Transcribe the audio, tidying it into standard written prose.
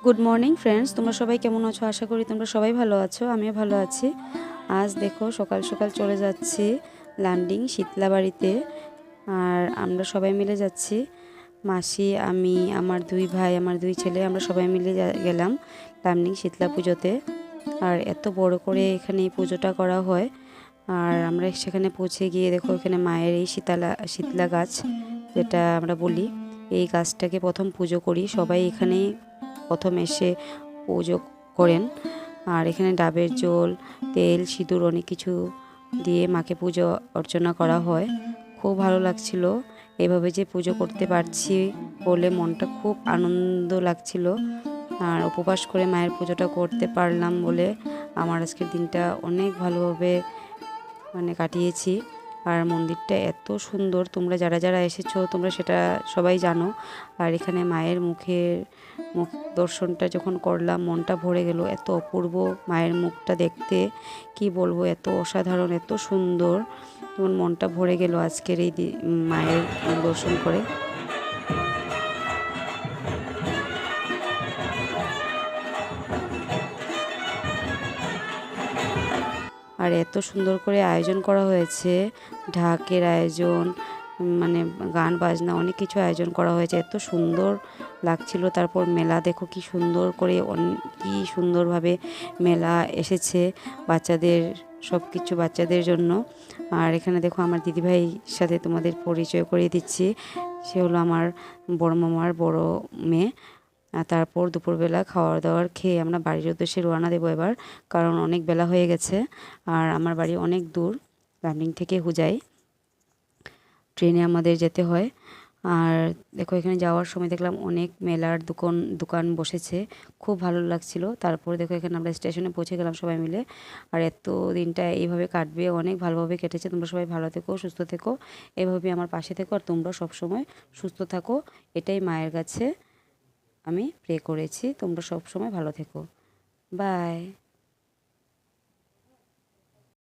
Good morning friends, তোমরা সবাই কেমন আছো? আশা করি তোমরা সবাই ভালো আছো। আমিও ভালো আছি। আজ দেখো সকাল সকাল চলে যাচ্ছি লান্ডিং শীতলা বাড়িতে। আর আমরা সবাই মিলে যাচ্ছি, মাসি, আমি, আমার দুই ভাই, আমার দুই ছেলে, আমরা সবাই মিলে গেলাম লান্ডিং শীতলা পুজোতে। আর এত বড় করে এখানে এই পুজোটা করা হয়। আর আমরা সেখানে পৌঁছে গিয়ে দেখো এখানে মায়ের এই শীতলা গাছ, যেটা আমরা বলি, এই গাছটাকে প্রথম পুজো করি সবাই। এখানেই প্রথম এসে পুজো করেন। আর এখানে ডাবের জল, তেল, সিঁদুর অনেক কিছু দিয়ে মাকে পুজো অর্চনা করা হয়। খুব ভালো লাগছিল এভাবে যে পুজো করতে পারছি বলে, মনটা খুব আনন্দ লাগছিল। আর উপবাস করে মায়ের পুজোটা করতে পারলাম বলে আমার আজকের দিনটা অনেক ভালোভাবে কাটিয়েছি। আর মন্দিরটা এত সুন্দর, তোমরা যারা যারা এসেছো তোমরা সেটা সবাই জানো। আর এখানে মায়ের মুখ দর্শনটা যখন করলাম মনটা ভরে গেল। এত অপূর্ব মায়ের মুখটা দেখতে, কি বলবো, এত অসাধারণ, এত সুন্দর, তোমার মনটা ভরে গেল আজকের এই মায়ের দর্শন করে। আর এত সুন্দর করে আয়োজন করা হয়েছে, ঢাকের আয়োজন, মানে গান বাজনা অনেক কিছু আয়োজন করা হয়েছে, এত সুন্দর লাগছিল। তারপর মেলা দেখো কি সুন্দর করে, কি সুন্দরভাবে মেলা এসেছে বাচ্চাদের, সব কিছু বাচ্চাদের জন্য। আর এখানে দেখো আমার দিদিভাইয়ের সাথে তোমাদের পরিচয় করিয়ে দিচ্ছি। সে হলো আমার বড় মামার বড় মেয়ে। আর তারপর দুপুরবেলা খাওয়ার দাওয়ার খেয়ে আমরা বাড়ির উদ্দেশ্যে রওনা দেবো এবার, কারণ অনেক বেলা হয়ে গেছে। আর আমার বাড়ি অনেক দূর, লান্ডিং থেকে হুজাই, ট্রেনে আমাদের যেতে হয়। আর দেখো এখানে যাওয়ার সময় দেখলাম অনেক মেলার দোকান বসেছে, খুব ভালো লাগছিল। তারপর দেখো এখানে আমরা স্টেশনে পৌঁছে গেলাম সবাই মিলে। আর এত দিনটা এইভাবে কাটবে, অনেক ভালোভাবে কেটেছে। তোমরা সবাই ভালো থেকো, সুস্থ থেকো, এভাবে আমার পাশে থেকো। আর তোমরা সবসময় সুস্থ থাকো, এটাই মায়ের কাছে আমি প্রে করেছি। তোমরা সব সময় ভালো থেকো। বাই।